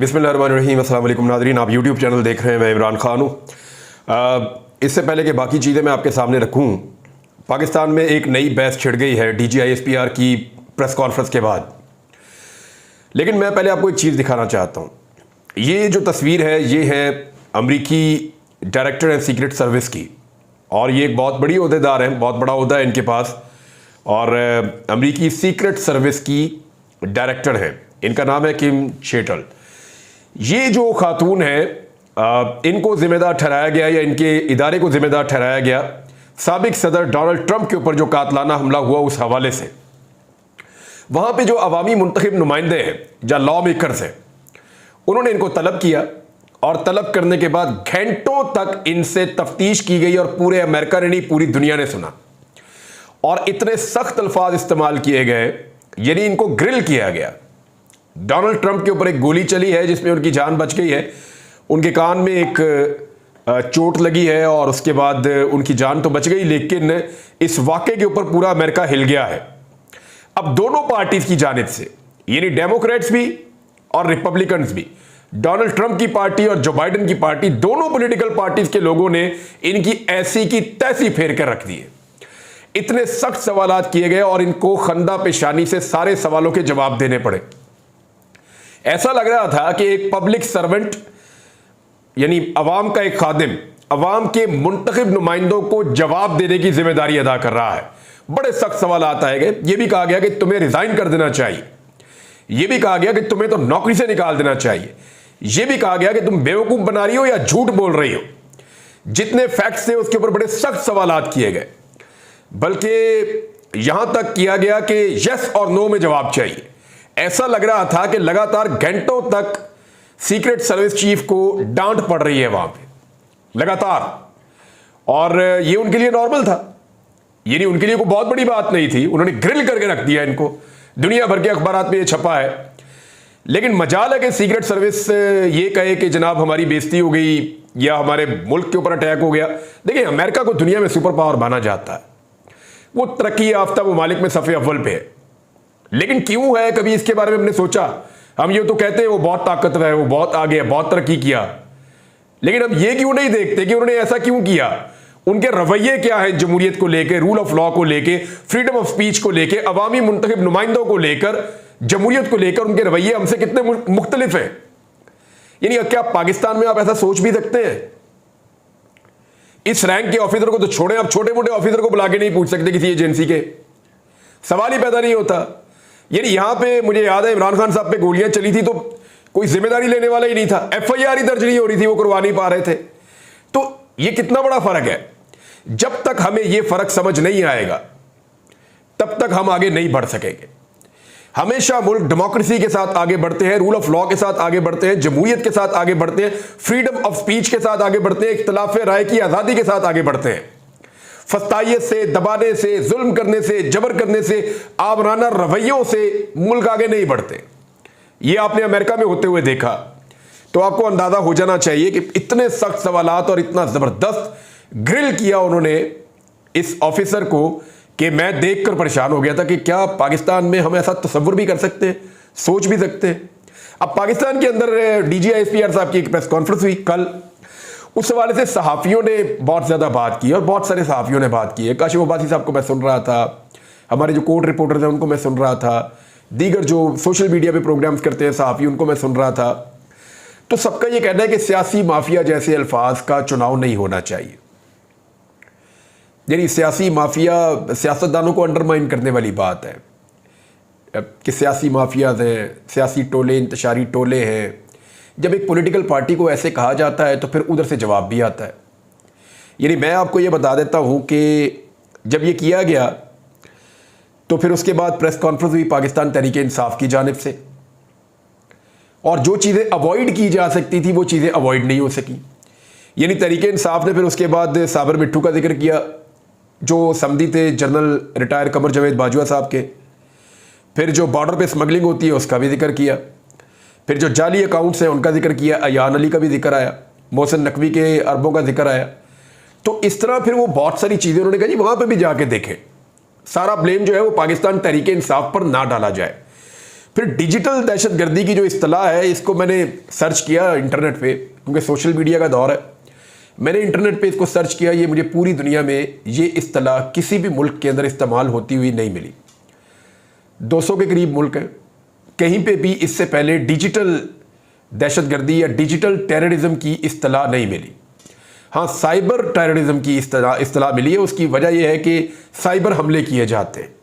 बिस्मिल्लाहिर्रहमानिर्रहीम। अस्सलाम वालेकुम नाज़रीन, आप यूट्यूब चैनल देख रहे हैं, मैं इमरान खान हूँ। इससे पहले कि बाकी चीज़ें मैं आपके सामने रखूँ, पाकिस्तान में एक नई बहस छिड़ गई है DGISPR की प्रेस कॉन्फ्रेंस के बाद। लेकिन मैं पहले आपको एक चीज़ दिखाना चाहता हूँ। ये जो तस्वीर है ये है अमरीकी डायरेक्टर एंड सीक्रेट सर्विस की, और ये एक बहुत बड़ी ओहदेदार हैं, बहुत बड़ा ओहदा है इनके पास, और अमरीकी सीक्रेट सर्विस की डायरेक्टर हैं। इनका नाम है किम चेटल। ये जो खातून है इनको जिम्मेदार ठहराया गया, या इनके इदारे को जिम्मेदार ठहराया गया साबिक सदर डोनाल्ड ट्रंप के ऊपर जो कातलाना हमला हुआ उस हवाले से। वहां पे जो अवामी मुंतखब नुमाइंदे हैं या लॉ मेकर्स हैं, उन्होंने इनको तलब किया, और तलब करने के बाद घंटों तक इनसे तफ्तीश की गई, और पूरे अमेरिका ने नहीं, पूरी दुनिया ने सुना, और इतने सख्त अल्फाज इस्तेमाल किए गए, यानी इनको ग्रिल किया गया। डोनाल्ड ट्रंप के ऊपर एक गोली चली है जिसमें उनकी जान बच गई है, उनके कान में एक चोट लगी है, और उसके बाद उनकी जान तो बच गई, लेकिन इस वाक़े के ऊपर पूरा अमेरिका हिल गया है। अब दोनों पार्टीज की जानिब से, यानी डेमोक्रेट्स भी और रिपब्लिकन्स भी, डोनाल्ड ट्रंप की पार्टी और जो बाइडेन की पार्टी, दोनों पॉलिटिकल पार्टीज के लोगों ने इनकी ऐसी की तैसी फेर कर रख दी है। इतने सख्त सवालात किए गए और इनको खंदा पेशानी से सारे सवालों के जवाब देने पड़े। ऐसा लग रहा था कि एक पब्लिक सर्वेंट, यानी अवाम का एक खादिम, अवाम के मुंतखब नुमाइंदों को जवाब देने की जिम्मेदारी अदा कर रहा है। बड़े सख्त सवाल आए गए। यह भी कहा गया कि तुम्हें रिजाइन कर देना चाहिए, यह भी कहा गया कि तुम्हें तो नौकरी से निकाल देना चाहिए, यह भी कहा गया कि तुम बेवकूफ बना रही हो या झूठ बोल रही हो। जितने फैक्ट्स थे उसके ऊपर बड़े सख्त सवालात किए गए, बल्कि यहां तक किया गया कि यस और नो में जवाब चाहिए। ऐसा लग रहा था कि लगातार घंटों तक सीक्रेट सर्विस चीफ को डांट पड़ रही है वहां पे लगातार, और ये उनके लिए नॉर्मल था, यानी उनके लिए कोई बहुत बड़ी बात नहीं थी। उन्होंने ग्रिल करके रख दिया इनको, दुनिया भर के अखबारात में ये छपा है। लेकिन मजाल है कि सीक्रेट सर्विस ये कहे कि जनाब हमारी बेइज्जती हो गई या हमारे मुल्क के ऊपर अटैक हो गया। देखिए, अमेरिका को दुनिया में सुपर पावर माना जाता है, वो तरक्की याफ्ता ममालिक में सफ़े अव्वल पे है, लेकिन क्यों है, कभी इसके बारे में हमने सोचा? हम ये तो कहते हैं वो बहुत ताकतवर है, वो बहुत आगे है, बहुत तरक्की किया, लेकिन हम ये क्यों नहीं देखते कि उन्होंने ऐसा क्यों किया? उनके रवैये क्या है जमहूरियत को लेके, रूल ऑफ लॉ को लेके, फ्रीडम ऑफ स्पीच को लेके, अवामी मुंतखब नुमाइंदों को लेकर, जमहूरियत को लेकर उनके रवैये हमसे कितने मुख्तलिफ हैं। यानी क्या पाकिस्तान में आप ऐसा सोच भी सकते हैं? इस रैंक के ऑफिसर को तो छोड़े, आप छोटे मोटे ऑफिसर को बुला के नहीं पूछ सकते किसी एजेंसी के, सवाल ही पैदा नहीं होता। यानी यहां पे मुझे याद है इमरान खान साहब पे गोलियां चली थी तो कोई जिम्मेदारी लेने वाला ही नहीं था, FIR ही दर्ज नहीं हो रही थी, वो करवा नहीं पा रहे थे। तो ये कितना बड़ा फर्क है। जब तक हमें ये फर्क समझ नहीं आएगा तब तक हम आगे नहीं बढ़ सकेंगे। हमेशा मुल्क डेमोक्रेसी के साथ आगे बढ़ते हैं, रूल ऑफ लॉ के साथ आगे बढ़ते हैं, जमहूरियत के साथ आगे बढ़ते हैं, फ्रीडम ऑफ स्पीच के साथ आगे बढ़ते हैं, इख्तिलाफ राय की आजादी के साथ आगे बढ़ते हैं। फस्तायत से, दबाने से, जुल्म करने से, जबर करने से, आमराना रवैयों से मुल्क आगे नहीं बढ़ते। ये आपने अमेरिका में होते हुए देखा, तो आपको अंदाजा हो जाना चाहिए कि इतने सख्त सवालात और इतना जबरदस्त ग्रिल किया उन्होंने इस ऑफिसर को कि मैं देखकर परेशान हो गया था कि क्या पाकिस्तान में हम ऐसा तसव्वुर भी कर सकते हैं, सोच भी सकते हैं। अब पाकिस्तान के अंदर DGISPR साहब की एक प्रेस कॉन्फ्रेंस हुई कल, उस हवाले से सहाफ़ियों ने बहुत ज़्यादा बात की, और बहुत सारे सहाफ़ियों ने बात की है। काशिफ अब्बासी साहब को मैं सुन रहा था, हमारे जो कोर्ट रिपोर्टर्स हैं उनको मैं सुन रहा था, दीगर जो सोशल मीडिया पे प्रोग्राम्स करते हैं सहाफ़ी, उनको मैं सुन रहा था। तो सबका ये कहना है कि सियासी माफिया जैसे अल्फाज का चुनाव नहीं होना चाहिए। यानी सियासी माफिया सियासतदानों को अंडरमाइन करने वाली बात है कि सियासी माफियाज हैं, सियासी टोले, इंतशारी टोले हैं। जब एक पॉलिटिकल पार्टी को ऐसे कहा जाता है तो फिर उधर से जवाब भी आता है। यानी मैं आपको ये बता देता हूँ कि जब ये किया गया तो फिर उसके बाद प्रेस कॉन्फ्रेंस हुई पाकिस्तान तहरीक-ए-इंसाफ की जानिब से, और जो चीज़ें अवॉइड की जा सकती थी वो चीज़ें अवॉइड नहीं हो सकी। यानी तहरीक-ए-इंसाफ ने फिर उसके बाद साबर मिट्ठू का जिक्र किया, जो समधी थे जनरल रिटायर कमर जावेद बाजवा साहब के। फिर जो बॉर्डर पे स्मगलिंग होती है उसका भी जिक्र किया। फिर जो जाली अकाउंट्स हैं उनका जिक्र किया, अयान अली का भी जिक्र आया, मोहसिन नकवी के अरबों का जिक्र आया। तो इस तरह फिर वो बहुत सारी चीज़ें उन्होंने कहा जी वहाँ पे भी जाके देखें, सारा ब्लेम जो है वो पाकिस्तान तहरीक इंसाफ पर ना डाला जाए। फिर डिजिटल दहशतगर्दी की जो इस्तिलाह है, इसको मैंने सर्च किया इंटरनेट पे, क्योंकि सोशल मीडिया का दौर है। मैंने इंटरनेट पे इसको सर्च किया, ये मुझे पूरी दुनिया में ये इस्तिलाह किसी भी मुल्क के अंदर इस्तेमाल होती हुई नहीं मिली। 200 के करीब मुल्क हैं, कहीं पे भी इससे पहले डिजिटल दहशतगर्दी या डिजिटल टेररिज्म की इस्तिलाह नहीं मिली। हाँ, साइबर टेररिज्म की इस्तिलाह मिली है। उसकी वजह यह है कि साइबर हमले किए जाते हैं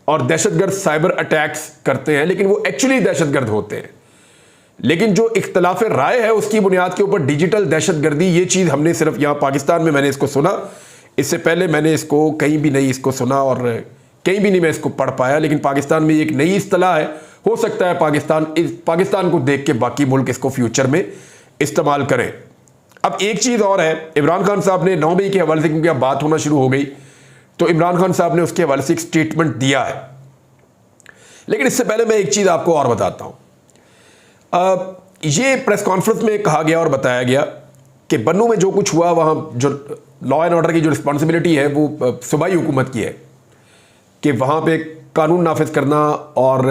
और दहशतगर्द साइबर अटैक्स करते हैं, लेकिन वो एक्चुअली दहशतगर्द होते हैं। लेकिन जो इख्तलाफ राय है उसकी बुनियाद के ऊपर डिजिटल दहशतगर्दी, ये चीज़ हमने सिर्फ यहाँ पाकिस्तान में मैंने इसको सुना। इससे पहले मैंने इसको कहीं भी नहीं इसको सुना और कहीं भी नहीं मैं इसको पढ़ पाया। लेकिन पाकिस्तान में एक नई इस्तिलाह है, हो सकता है पाकिस्तान को देख के बाकी मुल्क इसको फ्यूचर में इस्तेमाल करें। अब एक चीज़ और है, इमरान खान साहब ने 9 मई के हवाले से, क्योंकि अब बात होना शुरू हो गई, तो इमरान खान साहब ने उसके हवाले से एक स्टेटमेंट दिया है। लेकिन इससे पहले मैं एक चीज़ आपको और बताता हूँ। ये प्रेस कॉन्फ्रेंस में कहा गया और बताया गया कि बन्नू में जो कुछ हुआ, वहाँ जो लॉ एंड ऑर्डर की जो रिस्पॉन्सिबिलिटी है वो सूबाई हुकूमत की है, कि वहाँ पे कानून नाफिज करना और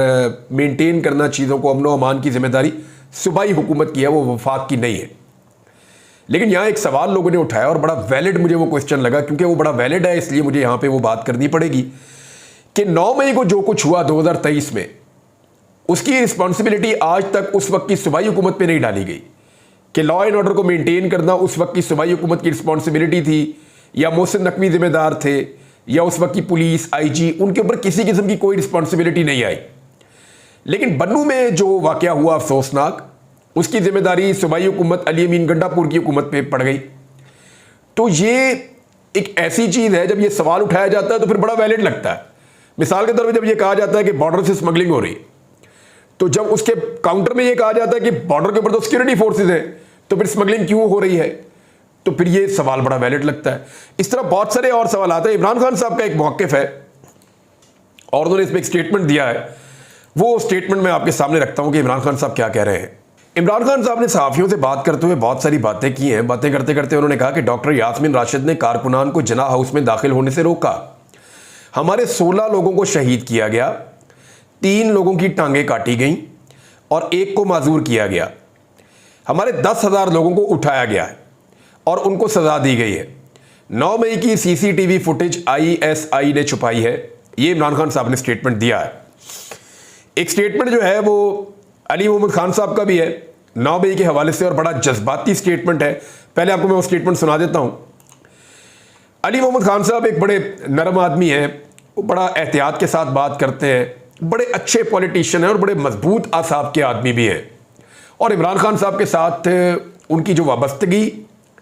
मेंटेन करना चीज़ों को, अमन व अमान की जिम्मेदारी सूबाई हुकूमत की है, वो वफाक की नहीं है। लेकिन यहाँ एक सवाल लोगों ने उठाया और बड़ा वैलिड मुझे वो क्वेश्चन लगा, क्योंकि वो बड़ा वैलिड है, इसलिए मुझे यहाँ पे वो बात करनी पड़ेगी कि 9 मई को जो कुछ हुआ 2023 में, उसकी रिस्पॉन्सिबिलिटी आज तक उस वक्त की सूबाई हुकूमत पे नहीं डाली गई। कि लॉ एंड ऑर्डर को मेंटेन करना उस वक्त की सूबाई हुकूमत की रिस्पॉन्सिबिलिटी थी, या मोहसिन नकवी जिम्मेदार थे, या उस वक्त की पुलिस, IG, उनके ऊपर किसी किस्म की कोई रिस्पॉन्सिबिलिटी नहीं आई। लेकिन बन्नू में जो वाक़या हुआ अफसोसनाक, उसकी जिम्मेदारी सूबाई हुकूमत अली अमीन गंडापुर की हुकूमत पे पड़ गई। तो ये एक ऐसी चीज़ है, जब ये सवाल उठाया जाता है तो फिर बड़ा वैलिड लगता है। मिसाल के तौर पर जब ये कहा जाता है कि बॉर्डर से स्मगलिंग हो रही है, तो जब उसके काउंटर में ये कहा जाता है कि बॉर्डर के ऊपर तो सिक्योरिटी फोर्सेज हैं, तो फिर स्मगलिंग क्यों हो रही है, तो फिर ये सवाल बड़ा वैलिड लगता है। इस तरह बहुत सारे और सवाल आते हैं। इमरान खान साहब का एक मौक़िफ़ है और उन्होंने इसमें एक स्टेटमेंट दिया है, वो स्टेटमेंट मैं आपके सामने रखता हूं कि इमरान खान साहब क्या कह रहे हैं। इमरान खान साहब ने सहाफ़ियों से बात करते हुए बहुत सारी बातें की हैं। बातें करते करते उन्होंने कहा कि डॉक्टर यास्मीन राशिद ने कारकुनान को जिन्ना हाउस में दाखिल होने से रोका, हमारे 16 लोगों को शहीद किया गया, 3 लोगों की टांगें काटी गईं और 1 को माजूर किया गया, हमारे 10,000 लोगों को उठाया गया है और उनको सजा दी गई है। 9 मई की CCTV फुटेज ISI ने छुपाई है। ये इमरान खान साहब ने स्टेटमेंट दिया है। एक स्टेटमेंट जो है वो अली मोहम्मद खान साहब का भी है 9 मई के हवाले से, और बड़ा जज्बाती स्टेटमेंट है। पहले आपको मैं वो स्टेटमेंट सुना देता हूं। अली मोहम्मद खान साहब एक बड़े नरम आदमी हैं, वो बड़ा एहतियात के साथ बात करते हैं, बड़े अच्छे पॉलिटिशियन हैं और बड़े मजबूत आसाब के आदमी भी हैं। और इमरान खान साहब के साथ उनकी जो वाबस्तगी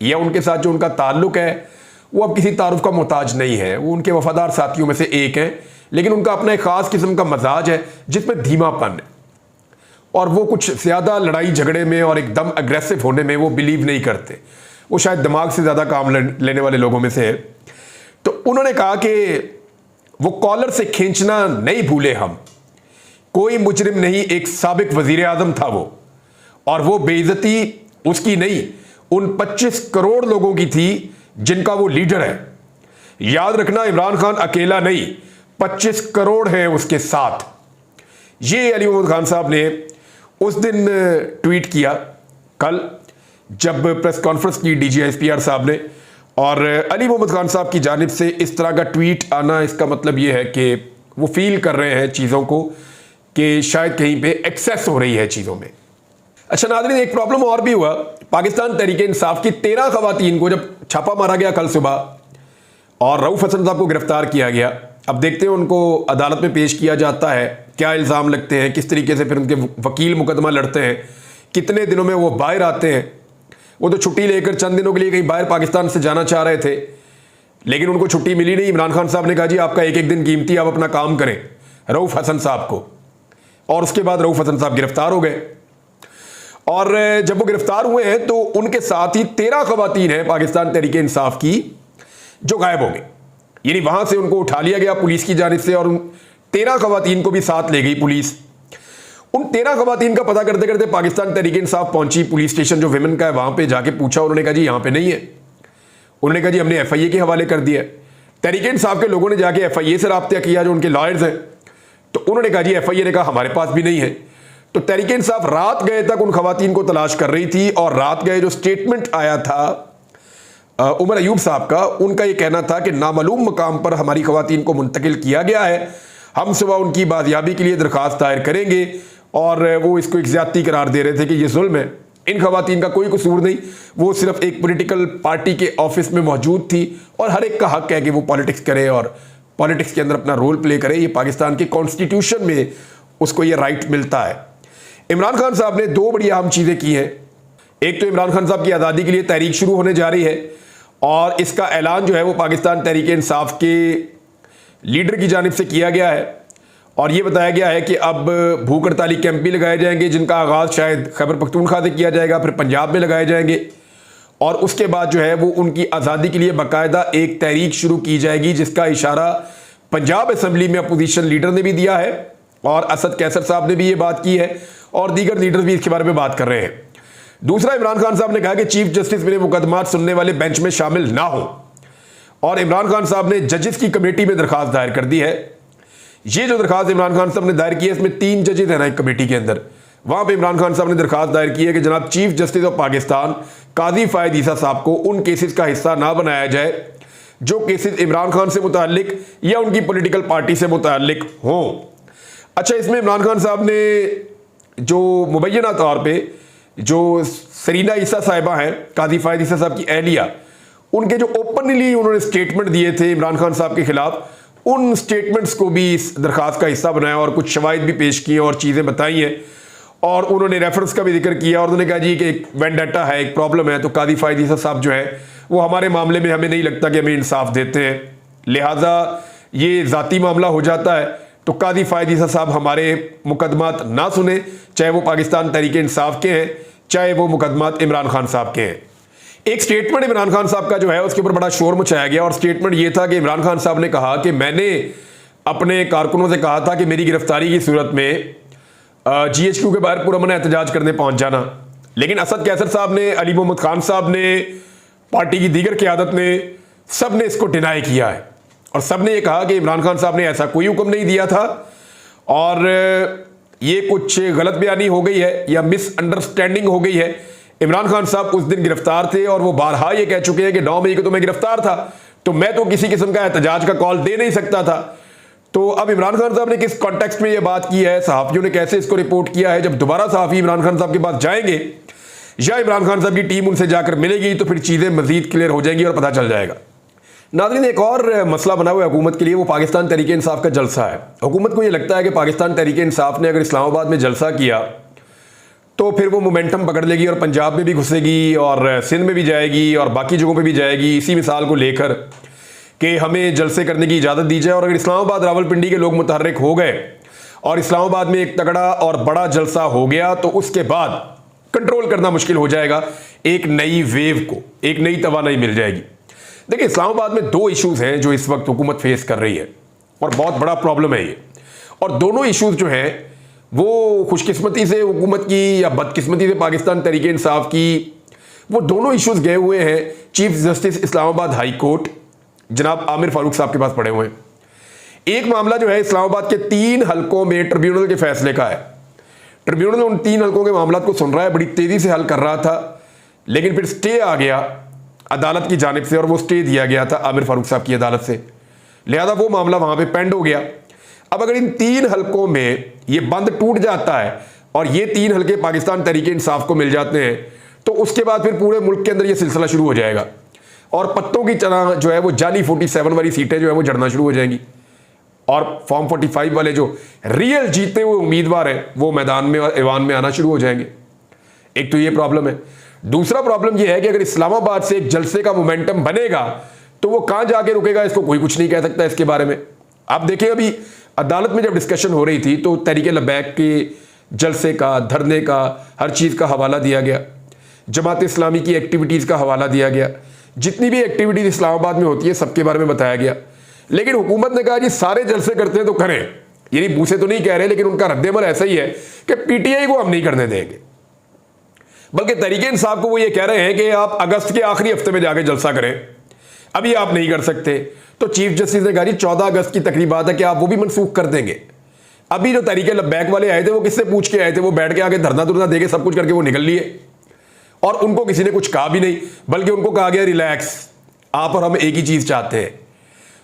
या उनके साथ जो उनका ताल्लुक है वो अब किसी तारुफ का मोहताज नहीं है। वो उनके वफादार साथियों में से एक हैं, लेकिन उनका अपना एक ख़ास किस्म का मजाज है जिसमें धीमापन है, और वो कुछ ज़्यादा लड़ाई झगड़े में और एकदम अग्रेसिव होने में वो बिलीव नहीं करते। वो शायद दिमाग से ज़्यादा काम लेने वाले लोगों में से है। तो उन्होंने कहा कि वो कॉलर से खींचना नहीं भूले हम, कोई मुजरिम नहीं, एक साबिक वजीर आज़म था वो, और वो बेइज्जती उसकी नहीं, उन 25 करोड़ लोगों की थी जिनका वो लीडर है। याद रखना, इमरान खान अकेला नहीं, 25 करोड़ हैं उसके साथ। ये अली मोहम्मद खान साहब ने उस दिन ट्वीट किया, कल जब प्रेस कॉन्फ्रेंस की DGISPR साहब ने, और अली मोहम्मद खान साहब की जानिब से इस तरह का ट्वीट आना, इसका मतलब ये है कि वो फील कर रहे हैं चीज़ों को कि शायद कहीं पे एक्सेस हो रही है चीज़ों में। अच्छा नाज़रीन, एक प्रॉब्लम और भी हुआ। पाकिस्तान तहरीक इंसाफ की 13 खवातीन को जब छापा मारा गया कल सुबह और रऊफ हसन साहब को गिरफ्तार किया गया, अब देखते हैं उनको अदालत में पेश किया जाता है, क्या इल्ज़ाम लगते हैं, किस तरीके से फिर उनके वकील मुकदमा लड़ते हैं, कितने दिनों में वो बाहर आते हैं। वो तो छुट्टी लेकर चंद दिनों के लिए कहीं बाहर पाकिस्तान से जाना चाह रहे थे, लेकिन उनको छुट्टी मिली नहीं। इमरान खान साहब ने कहा जी आपका एक एक दिन कीमती, आप अपना काम करें रऊफ हसन साहब को, और उसके बाद रऊफ हसन साहब गिरफ्तार हो गए। और जब वो गिरफ्तार हुए हैं तो उनके साथ ही 13 खवातीन हैं पाकिस्तान तहरीक इंसाफ की जो गायब हो गई, यानी वहां से उनको उठा लिया गया पुलिस की जानिब से, और उन 13 खवातीन को भी साथ ले गई पुलिस। उन 13 खवातीन का पता करते करते पाकिस्तान तहरीक इंसाफ पहुंची पुलिस स्टेशन जो विमेन का है, वहां पे जाके पूछा, उन्होंने कहा जी यहाँ पे नहीं है। उन्होंने कहा जी हमने FIA के हवाले कर दिया है। तहरीक इंसाफ के लोगों ने जाके FIA से रब्ता किया, जो उनके लॉयर्स हैं, तो उन्होंने कहा जी, एफआईए ने कहा हमारे पास भी नहीं है। तो तहरीक इंसाफ रात गए तक उन खवातीन को तलाश कर रही थी, और रात गए जो स्टेटमेंट आया था उमर अयूब साहब का, उनका ये कहना था कि नामालूम मकाम पर हमारी खवातीन को मुंतकिल किया गया है, हम सुबह उनकी बाजियाबी के लिए दरख्वास्त दायर करेंगे, और वो इसको एक ज्यादती करार दे रहे थे कि ये जुल्म है, इन खवातीन का कोई कसूर नहीं, वो सिर्फ एक पॉलिटिकल पार्टी के ऑफिस में मौजूद थी, और हर एक का हक है कि वो पॉलिटिक्स करे और पॉलिटिक्स के अंदर अपना रोल प्ले करे। ये पाकिस्तान के कॉन्स्टिट्यूशन में उसको ये राइट मिलता है। इमरान खान साहब ने दो बड़ी अहम चीज़ें की हैं। एक तो इमरान खान साहब की आज़ादी के लिए तहरीक शुरू होने जा रही है, और इसका ऐलान जो है वो पाकिस्तान तहरीक इंसाफ के लीडर की जानिब से किया गया है, और ये बताया गया है कि अब भूख हड़ताली कैंप भी लगाए जाएंगे, जिनका आगाज़ शायद खैबर पख्तूनख्वा से किया जाएगा, फिर पंजाब में लगाए जाएंगे, और उसके बाद जो है वो उनकी आज़ादी के लिए बाकायदा एक तहरीक शुरू की जाएगी, जिसका इशारा पंजाब असम्बली में अपोजिशन लीडर ने भी दिया है, और असद कैसर साहब ने भी ये बात की है, और दीगर लीडर्स भी इसके बारे में बात कर रहे हैं। दूसरा, इमरान खान साहब ने कहा कि चीफ जस्टिस मेरे मुकदमात सुनने वाले बेंच में शामिल ना हो, और इमरान खान साहब ने जजेस की कमेटी में दरखास्त दायर कर दी है। ये जो दरखास्त इमरान खान साहब ने दायर की है, इसमें 3 जजेस हैं ना एक कमेटी के अंदर। वहां पे इमरान खान साहब ने दरखास्त दायर की है कि जनाब चीफ जस्टिस ऑफ पाकिस्तान काजी फायद ईसा साहब को उन केसेस का हिस्सा ना बनाया जाए जो केसेस इमरान खान से मुताल्लिक या उनकी पॉलिटिकल पार्टी से मुताल्लिक हों। अच्छा, इसमें इमरान खान साहब ने जो मुबैना तौर पर जो सरीना ईसा साहिबा हैं, काजी फायद ईसा साहब की अहलिया, उनके जो ओपनली उन्होंने स्टेटमेंट दिए थे इमरान खान साहब के खिलाफ, उन स्टेटमेंट्स को भी इस दरखास्त का हिस्सा बनाया, और कुछ शवाहिद भी पेश किए और चीज़ें बताई हैं, और उन्होंने रेफरेंस का भी जिक्र किया, और उन्होंने कहा जी कि एक वेंडेटा है, एक प्रॉब्लम है, तो काजी फायद ईसा साहब जो है वो हमारे मामले में हमें नहीं लगता कि हमें इंसाफ देते हैं, लिहाजा ये ज़ाती मामला हो जाता है, तो काजी फायद ईसा साहब हमारे मुकदमात ना सुने, चाहे वो पाकिस्तान तहरीक इंसाफ के हैं, चाहे वो मुकदमात इमरान खान साहब के हैं। एक स्टेटमेंट इमरान खान साहब का जो है उसके ऊपर बड़ा शोर मचाया गया, और स्टेटमेंट ये था कि इमरान खान साहब ने कहा कि मैंने अपने कारकुनों से कहा था कि मेरी गिरफ्तारी की सूरत में GHQ के बाहर पुरअमन एहतजाज करने पहुंच जाना, लेकिन असद कैसर साहब ने, अली मोहम्मद खान साहब ने, पार्टी की दीगर क़यादत ने, सब ने इसको डिनाई किया है, और सब ने यह कहा कि इमरान खान साहब ने ऐसा कोई हुक्म नहीं दिया था, और ये कुछ गलत बयानी हो गई है या मिसअंडरस्टैंडिंग हो गई है। इमरान खान साहब उस दिन गिरफ्तार थे, और वो बारहा ये कह चुके हैं कि 9 मई को तो मैं गिरफ्तार था, तो मैं तो किसी किस्म का एहतजाज का कॉल दे नहीं सकता था। तो अब इमरान खान साहब ने किस कॉन्टेक्स्ट में ये बात की है, सहाफ़ियों ने कैसे इसको रिपोर्ट किया है, जब दोबारा सहाफ़ी इमरान खान साहब के पास जाएंगे या इमरान खान साहब की टीम उनसे जाकर मिलेगी, तो फिर चीज़ें मजीद क्लियर हो जाएंगी और पता चल जाएगा। नाज़रीन, एक और मसला बना हुआ है हुकूमत के लिए, वो पाकिस्तान तहरीक इंसाफ का जलसा है। हुकूमत को ये लगता है कि पाकिस्तान तहरीक इंसाफ ने अगर इस्लामाबाद में जलसा किया तो फिर वो मोमेंटम पकड़ लेगी और पंजाब में भी घुसेगी और सिंध में भी जाएगी और बाकी जगहों पे भी जाएगी, इसी मिसाल को लेकर कि हमें जलसे करने की इजाज़त दी जाए। और अगर इस्लामाबाद रावलपिंडी के लोग मुतहर्रिक हो गए और इस्लामाबाद में एक तगड़ा और बड़ा जलसा हो गया, तो उसके बाद कंट्रोल करना मुश्किल हो जाएगा, एक नई वेव को एक नई तवानाई मिल जाएगी। देखिए, इस्लामाबाद में 2 इशूज़ हैं जो इस वक्त हुकूमत फेस कर रही है, और बहुत बड़ा प्रॉब्लम है ये। और दोनों इशूज़ जो हैं वो खुशकिस्मती से हुकूमत की या बदकिस्मती से पाकिस्तान तहरीक इंसाफ की, वो दोनों इशूज़ गए हुए हैं chief justice Islamabad high court जनाब आमिर फारूक साहब के पास पड़े हुए हैं। एक मामला जो है इस्लामाबाद के 3 हलकों में ट्रिब्यूनल के फैसले का है। ट्रिब्यूनल उन 3 हलकों के मामला को सुन रहा है, बड़ी तेज़ी से हल कर रहा था, लेकिन फिर स्टे आ गया अदालत की जानिब से, और वो स्टे दिया गया था आमिर फारूक साहब की अदालत से, लिहाजा वो मामला वहाँ पे पेंड हो गया। अब अगर इन 3 हलकों में ये बंद टूट जाता है और ये 3 हलके पाकिस्तान तहरीक इंसाफ को मिल जाते हैं, तो उसके बाद फिर पूरे मुल्क के अंदर ये सिलसिला शुरू हो जाएगा, और पत्तों की तरह जो है वो जाली 47 वाली सीटें जो है वो जड़ना शुरू हो जाएंगी, और फॉर्म 45 वाले जो रियल जीते हुए उम्मीदवार हैं वो मैदान में और ऐवान में आना शुरू हो जाएंगे। एक तो ये प्रॉब्लम है। दूसरा प्रॉब्लम ये है कि अगर इस्लामाबाद से एक जलसे का मोमेंटम बनेगा तो वो कहां जाके रुकेगा, इसको कोई कुछ नहीं कह सकता इसके बारे में। आप देखिए, अभी अदालत में जब डिस्कशन हो रही थी तो तहरीक लबैक के जलसे का, धरने का, हर चीज़ का हवाला दिया गया, जमात इस्लामी की एक्टिविटीज़ का हवाला दिया गया, जितनी भी एक्टिविटीज़ इस्लामाबाद में होती है सबके बारे में बताया गया। लेकिन हुकूमत ने कहा जी सारे जलसे करते हैं तो करें, यानी मुंह से तो नहीं कह रहे, लेकिन उनका रद्देमल ऐसा ही है कि पीटीआई को हम नहीं करने देंगे, बल्कि तहरीक इंसाफ को वो ये कह रहे हैं कि आप अगस्त के आखिरी हफ्ते में जाके जलसा करें, अभी आप नहीं कर सकते। तो चीफ जस्टिस ने कहा जी 14 अगस्त की तकरीबात है कि आप वो भी मनसूख कर देंगे। अभी जो तरीके लब्बैक वाले आए थे वो किससे पूछ के आए थे? वो बैठ के आगे धरना धुरना देके सब कुछ करके वो निकल लिए और उनको किसी ने कुछ कहा भी नहीं, बल्कि उनको कहा गया रिलैक्स, आप और हम एक ही चीज चाहते हैं।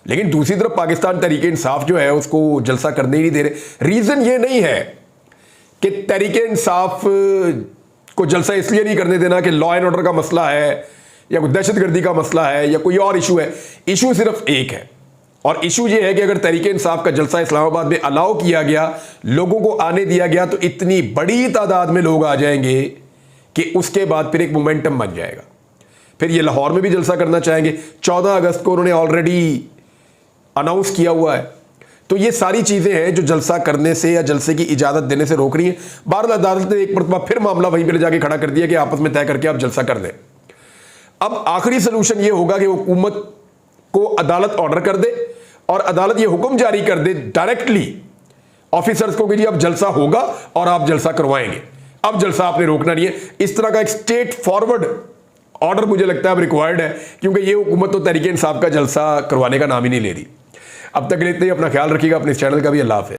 लेकिन दूसरी तरफ पाकिस्तान तहरीक इंसाफ जो है उसको जलसा करने ही नहीं दे रहे। रीजन ये नहीं है कि तहरीक इंसाफ को जलसा इसलिए नहीं करने देना कि लॉ एंड ऑर्डर का मसला है या कोई दहशतगर्दी का मसला है या कोई और इशू है। इशू सिर्फ एक है और इशू ये है कि अगर तहरीक इंसाफ का जलसा इस्लामाबाद में अलाउ किया गया, लोगों को आने दिया गया, तो इतनी बड़ी तादाद में लोग आ जाएंगे कि उसके बाद फिर एक मोमेंटम बन जाएगा। फिर ये लाहौर में भी जलसा करना चाहेंगे। 14 अगस्त को उन्होंने ऑलरेडी अनाउंस किया हुआ है। तो ये सारी चीजें हैं जो जलसा करने से या जलसे की इजाजत देने से रोक रही है। बहरहाल अदालत ने एक मरतबा फिर मामला वहीं पर जाके खड़ा कर दिया कि आपस में तय करके आप जलसा कर दें। अब आखिरी सोल्यूशन ये होगा कि हुकूमत को अदालत ऑर्डर कर दे और अदालत ये हुक्म जारी कर दे डायरेक्टली ऑफिसर्स को कि जी अब जलसा होगा और आप जलसा करवाएंगे, अब जलसा आपने रोकना नहीं है। इस तरह का एक स्ट्रेट फॉरवर्ड ऑर्डर मुझे लगता है अब रिक्वायर्ड है, क्योंकि ये हुकूमत तो तहरीक इंसाफ का जलसा करवाने का नाम ही नहीं ले रही। अब तक के लिए इतना ही, अपना ख्याल रखिएगा, अपने इस चैनल का भी। अल्लाह हाफ़िज़।